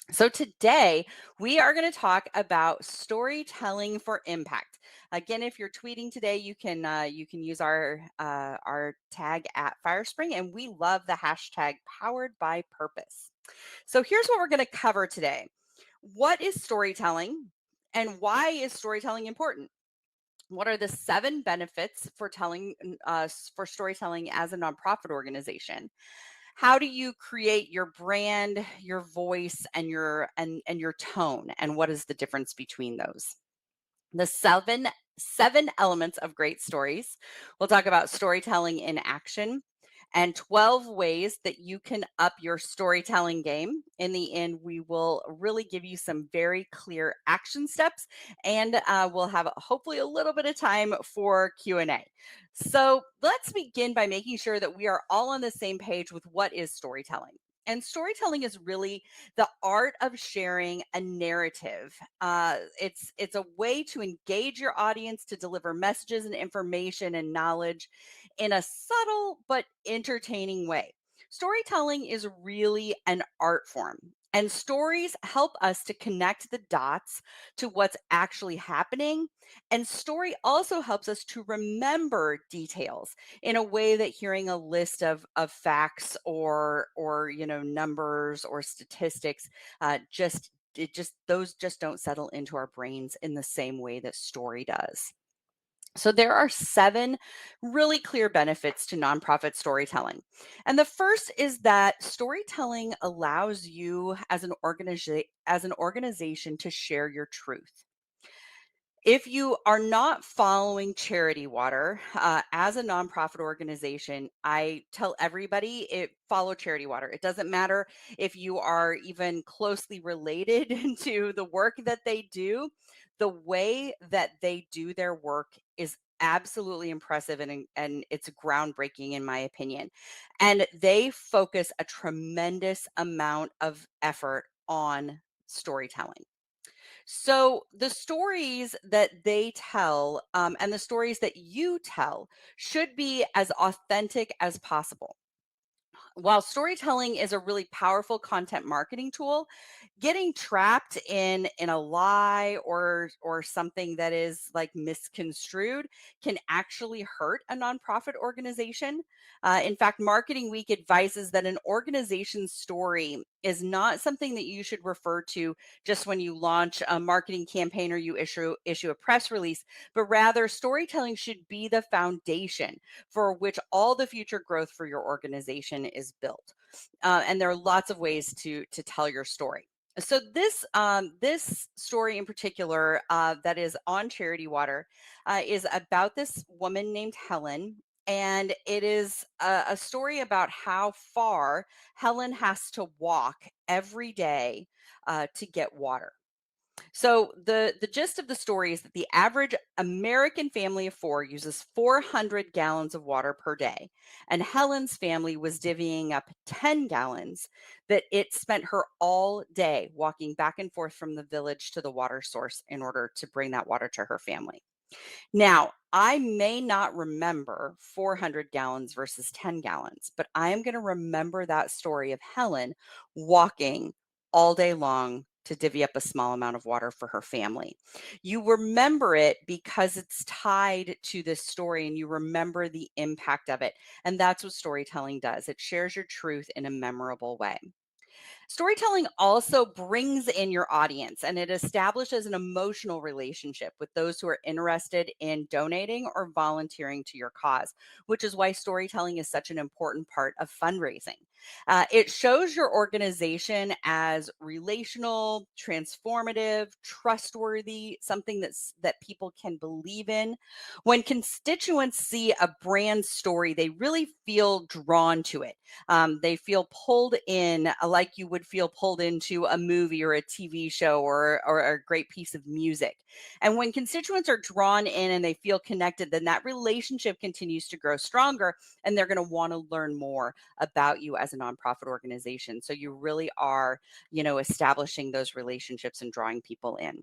So today we are going to talk about storytelling for impact. Again, if you're tweeting today, you can use our tag at Firespring, and we love the hashtag powered by purpose. So here's what we're going to cover today. What is storytelling, and why is storytelling important? What are the 7 benefits for for storytelling as a nonprofit organization? How do you create your brand, your voice, and your tone, and what is the difference between those? The seven elements of great stories. We'll talk about storytelling in action and 12 ways that you can up your storytelling game. In the end, we will really give you some very clear action steps, and we'll have hopefully a little bit of time for Q&A. So let's begin by making sure that we are all on the same page with what is storytelling. And storytelling is really the art of sharing a narrative. It's a way to engage your audience, to deliver messages and information and knowledge in a subtle but entertaining way. Storytelling is really an art form, and stories help us to connect the dots to what's actually happening. And story also helps us to remember details in a way that hearing a list of facts or numbers or statistics just it just those just don't settle into our brains in the same way that story does. So there are 7 really clear benefits to nonprofit storytelling. And the first is that storytelling allows you as an organization to share your truth. If you are not following Charity Water as a nonprofit organization, I tell everybody follow Charity Water. It doesn't matter if you are even closely related to the work that they do. The way that they do their work is absolutely impressive, and it's groundbreaking in my opinion. And they focus a tremendous amount of effort on storytelling. So the stories that they tell, and the stories that you tell should be as authentic as possible. While storytelling is a really powerful content marketing tool, getting trapped in a lie or something that is like misconstrued can actually hurt a nonprofit organization. In fact, Marketing Week advises that an organization's story is not something that you should refer to just when you launch a marketing campaign or you issue a press release, but rather storytelling should be the foundation for which all the future growth for your organization is built. And there are lots of ways to tell your story. So this story in particular that is on Charity Water is about this woman named Helen. And it is a story about how far Helen has to walk every day to get water. So the gist of the story is that the average American family of 4 uses 400 gallons of water per day, and Helen's family was divvying up 10 gallons that it spent her all day walking back and forth from the village to the water source in order to bring that water to her family. Now, I may not remember 400 gallons versus 10 gallons, but I am going to remember that story of Helen walking all day long to divvy up a small amount of water for her family. You remember it because it's tied to this story and you remember the impact of it. And that's what storytelling does. It shares your truth in a memorable way. Storytelling also brings in your audience and it establishes an emotional relationship with those who are interested in donating or volunteering to your cause, which is why storytelling is such an important part of fundraising. It shows your organization as relational, transformative, trustworthy, something that people can believe in. When constituents see a brand story, they really feel drawn to it. They feel pulled in like you would feel pulled into a movie or a TV show or a great piece of music. And when constituents are drawn in and they feel connected, then that relationship continues to grow stronger and they're going to want to learn more about you as a nonprofit organization. So you really are, establishing those relationships and drawing people in.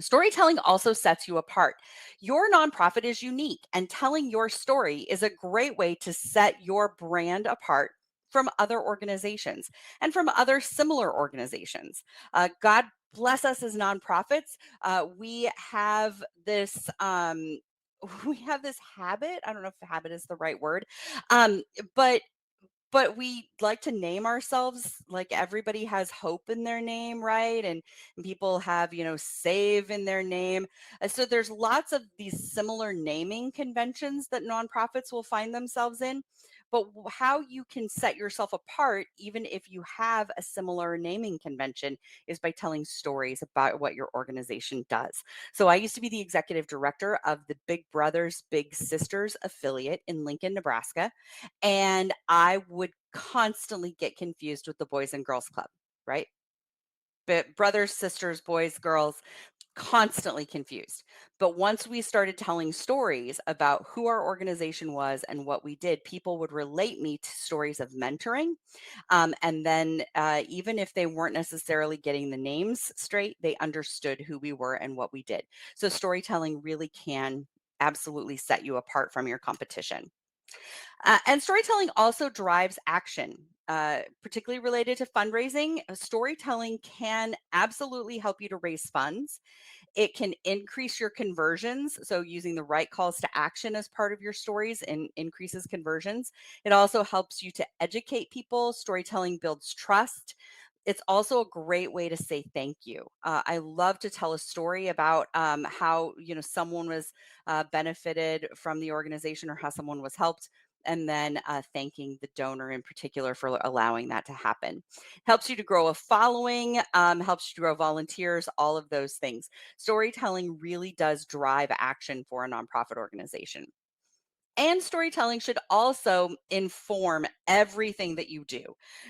Storytelling also sets you apart. Your nonprofit is unique, and telling your story is a great way to set your brand apart from other organizations and from other similar organizations. God bless us as nonprofits. We have this. We have this habit. I don't know if habit is the right word, um, but we like to name ourselves like everybody has hope in their name, right? And people have, save in their name. So there's lots of these similar naming conventions that nonprofits will find themselves in. But how you can set yourself apart, even if you have a similar naming convention, is by telling stories about what your organization does. So I used to be the executive director of the Big Brothers Big Sisters affiliate in Lincoln, Nebraska, and I would constantly get confused with the Boys and Girls Club, right? But brothers, sisters, boys, girls, constantly confused. But once we started telling stories about who our organization was and what we did, people would relate me to stories of mentoring. And then, even if they weren't necessarily getting the names straight, they understood who we were and what we did. So, storytelling really can absolutely set you apart from your competition. And storytelling also drives action, particularly related to fundraising. Storytelling can absolutely help you to raise funds. It can increase your conversions. So, using the right calls to action as part of your stories and increases conversions. It also helps you to educate people. Storytelling builds trust. It's also a great way to say thank you. I love to tell a story about how someone was benefited from the organization or how someone was helped, and then thanking the donor in particular for allowing that to happen. Helps you to grow a following, helps you to grow volunteers, all of those things. Storytelling really does drive action for a nonprofit organization. And storytelling should also inform everything that you do.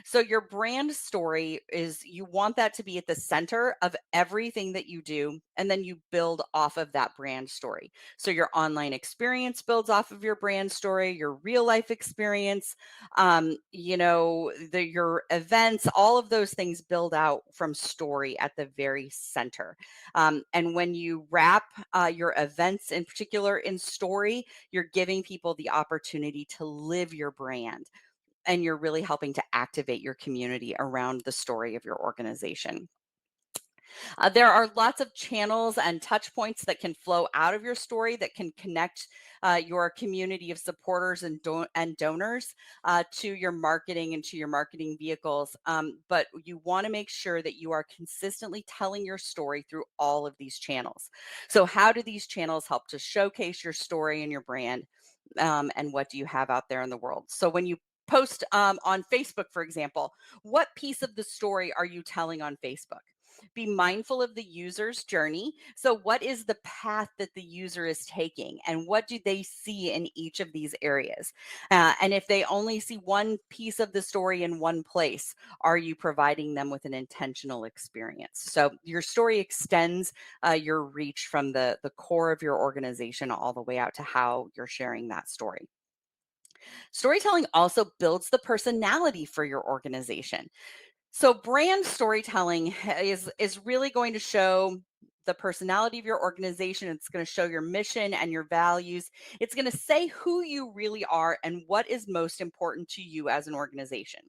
So, your brand story is you want that to be at the center of everything that you do. And then you build off of that brand story. So, your online experience builds off of your brand story, your real life experience, your events, all of those things build out from story at the very center. And when you wrap your events in particular in story, you're giving people the opportunity to live your brand, and you're really helping to activate your community around the story of your organization. There are lots of channels and touch points that can flow out of your story that can connect your community of supporters and, donors to your marketing and to your marketing vehicles. But you want to make sure that you are consistently telling your story through all of these channels. So, how do these channels help to showcase your story and your brand? And what do you have out there in the world? So, when you post on Facebook, for example, what piece of the story are you telling on Facebook? Be mindful of the user's journey. So, what is the path that the user is taking, and what do they see in each of these areas? And if they only see one piece of the story in one place, are you providing them with an intentional experience? So, your story extends your reach from the core of your organization all the way out to how you're sharing that story. Storytelling also builds the personality for your organization. So brand storytelling is really going to show the personality of your organization. It's going to show your mission and your values. It's going to say who you really are and what is most important to you as an organization.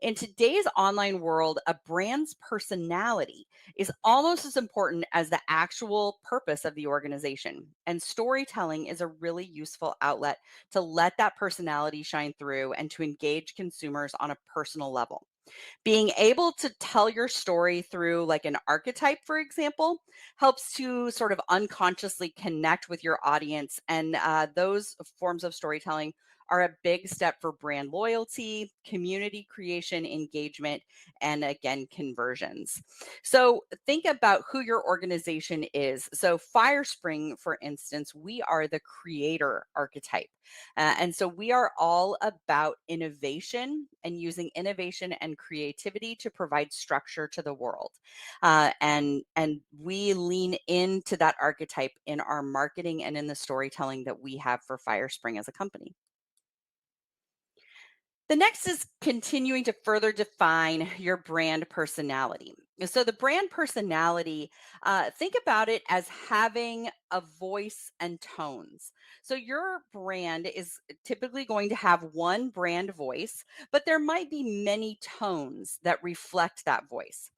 In today's online world, a brand's personality is almost as important as the actual purpose of the organization. And storytelling is a really useful outlet to let that personality shine through and to engage consumers on a personal level. Being able to tell your story through like an archetype, for example, helps to sort of unconsciously connect with your audience. And those forms of storytelling are a big step for brand loyalty, community creation, engagement, and again, conversions. So think about who your organization is. So, Firespring, for instance, we are the creator archetype. And so we are all about innovation and using innovation and creativity to provide structure to the world. And we lean into that archetype in our marketing and in the storytelling that we have for Firespring as a company. The next is continuing to further define your brand personality. So the brand personality, think about it as having a voice and tones. So your brand is typically going to have one brand voice, but there might be many tones that reflect that voice.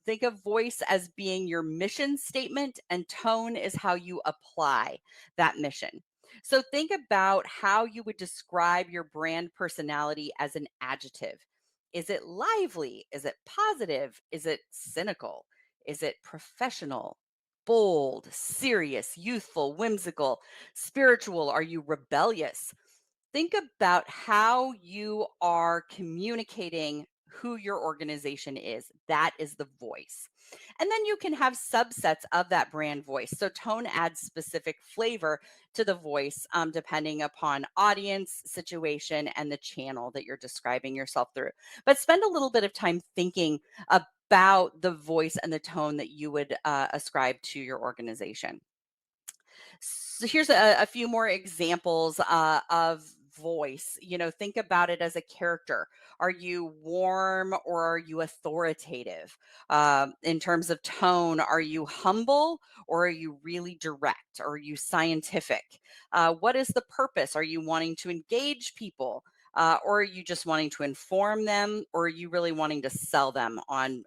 Think of voice as being your mission statement, and tone is how you apply that mission. So think about how you would describe your brand personality as an adjective. Is it lively? Is it positive? Is it cynical? Is it professional? Bold, serious, youthful, whimsical, spiritual? Are you rebellious? Think about how you are communicating who your organization is. That is the voice. And then you can have subsets of that brand voice. So tone adds specific flavor to the voice depending upon audience, situation, and the channel that you're describing yourself through. But spend a little bit of time thinking about the voice and the tone that you would ascribe to your organization. So here's a few more examples of voice. Think about it as a character. Are you warm or are you authoritative? In terms of tone, are you humble or are you really direct? Or are you scientific? What is the purpose? Are you wanting to engage people? Or are you just wanting to inform them, or are you really wanting to sell them on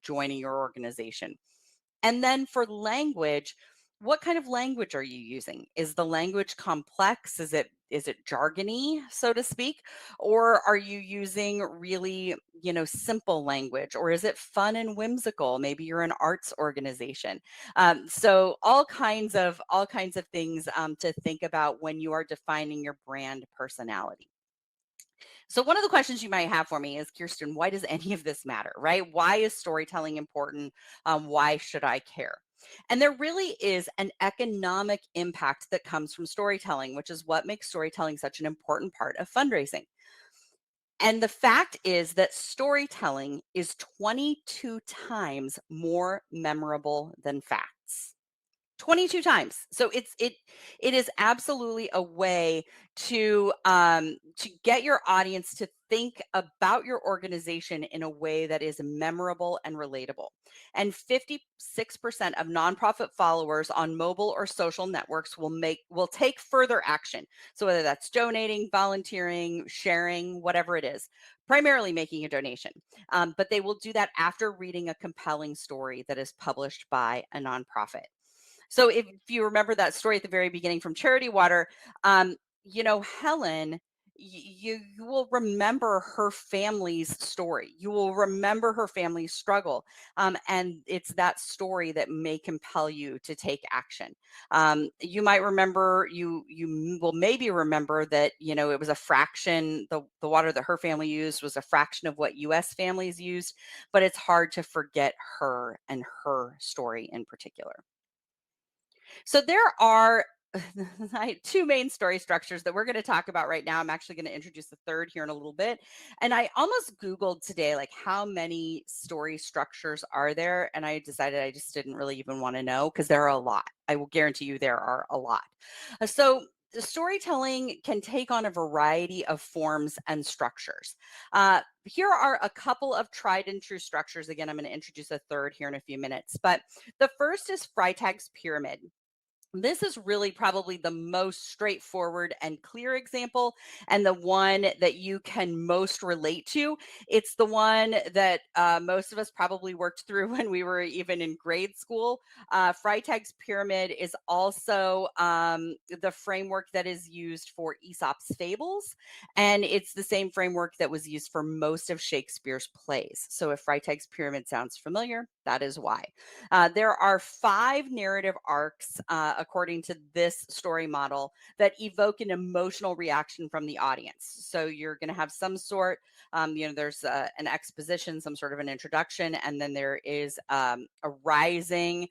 joining your organization? And then for language, what kind of language are you using? Is the language complex? Is it jargony, so to speak? Or are you using really, simple language? Or is it fun and whimsical? Maybe you're an arts organization. So all kinds of things to think about when you are defining your brand personality. So, one of the questions you might have for me is, Kirsten, why does any of this matter, right? Why is storytelling important? Why should I care? And there really is an economic impact that comes from storytelling, which is what makes storytelling such an important part of fundraising. And the fact is that storytelling is 22 times more memorable than facts. 22 times. So it is absolutely a way to get your audience to think about your organization in a way that is memorable and relatable. And 56% of nonprofit followers on mobile or social networks will take further action. So whether that's donating, volunteering, sharing, whatever it is, primarily making a donation. But they will do that after reading a compelling story that is published by a nonprofit. So if you remember that story at the very beginning from Charity Water, Helen, you will remember her family's story. You will remember her family's struggle, and it's that story that may compel you to take action. You might remember will maybe remember that it was a fraction. The water that her family used was a fraction of what U.S. families used, but it's hard to forget her and her story in particular. So there are two main story structures that we're going to talk about right now. I'm actually going to introduce the third here in a little bit. And I almost Googled today, like, how many story structures are there? And I decided I just didn't really even want to know, because there are a lot. I will guarantee you there are a lot. So the storytelling can take on a variety of forms and structures. Here are a couple of tried and true structures. Again, I'm going to introduce a third here in a few minutes. But the first is Freytag's pyramid. This is really probably the most straightforward and clear example, and the one that you can most relate to. It's the one that most of us probably worked through when we were even in grade school. Freytag's pyramid is also the framework that is used for Aesop's fables, and it's the same framework that was used for most of Shakespeare's plays. So if Freytag's pyramid sounds familiar, that is why. There are five narrative arcs, according to this story model, that evoke an emotional reaction from the audience. So you're going to have some sort, there's an exposition, some sort of an introduction, and then there is a rising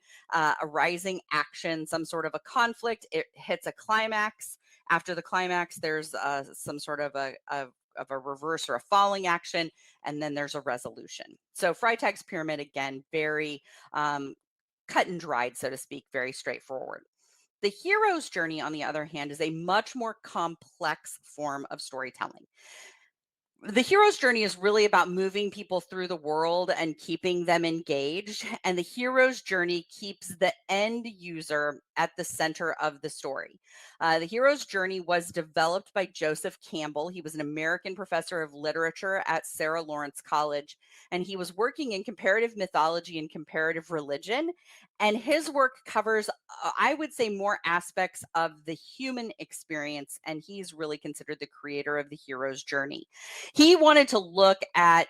action, some sort of a conflict. It hits a climax. After the climax, there's some sort of a reverse or a falling action, and then there's a resolution. So Freytag's pyramid, again, very um, cut and dried, so to speak, very straightforward. The hero's journey, on the other hand, is a much more complex form of storytelling. The hero's journey is really about moving people through the world and keeping them engaged. And the hero's journey keeps the end user at the center of the story. The hero's journey was developed by Joseph Campbell. He was an American professor of literature at Sarah Lawrence College, and he was working in comparative mythology and comparative religion. And his work covers, I would say, more aspects of the human experience. And he's really considered the creator of the hero's journey. He wanted to look at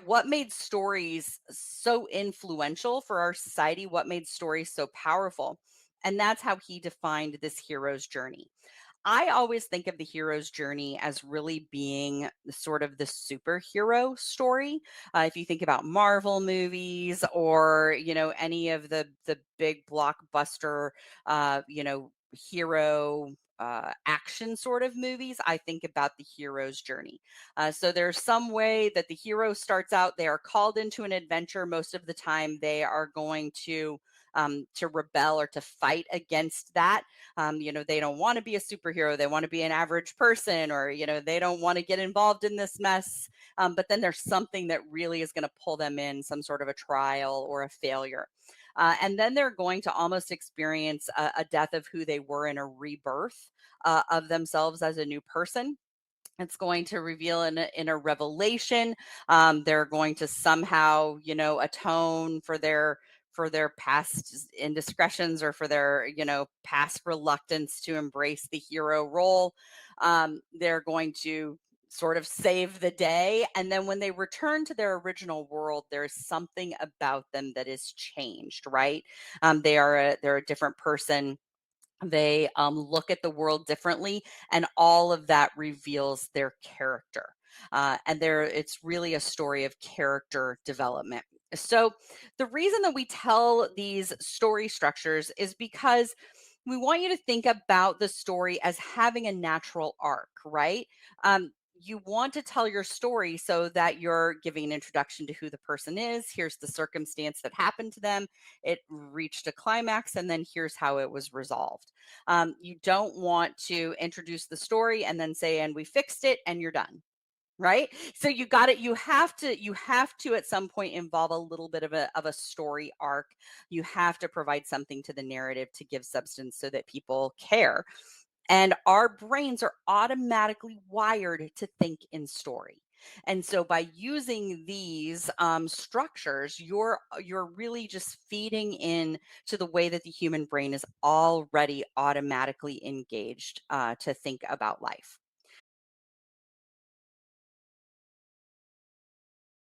what made stories so influential for our society, what made stories so powerful. And that's how he defined this hero's journey. I always think of the hero's journey as really being sort of the superhero story. If you think about Marvel movies or any of the big blockbuster hero action sort of movies, I think about the hero's journey. So there's some way that the hero starts out. They are called into an adventure. Most of the time, they are going to rebel or to fight against that. They don't want to be a superhero. They want to be an average person, or, they don't want to get involved in this mess. But then there's something that really is going to pull them in, some sort of a trial or a failure. And then they're going to almost experience a death of who they were and a rebirth of themselves as a new person. It's going to reveal in a revelation. They're going to somehow, atone for their past indiscretions or for their, past reluctance to embrace the hero role. They're going to sort of save the day. And then when they return to their original world, there's something about them that is changed, right? They're a different person. They look at the world differently, and all of that reveals their character. It's really a story of character development. So, the reason that we tell these story structures is because we want you to think about the story as having a natural arc, right? You want to tell your story so that you're giving an introduction to who the person is. Here's the circumstance that happened to them. It reached a climax, and then here's how it was resolved. You don't want to introduce the story and then say, and we fixed it, and you're done. Right. So you got it. You have to at some point involve a little bit of a story arc. You have to provide something to the narrative to give substance so that people care. And our brains are automatically wired to think in story. And so by using these structures, you're really just feeding in to the way that the human brain is already automatically engaged to think about life.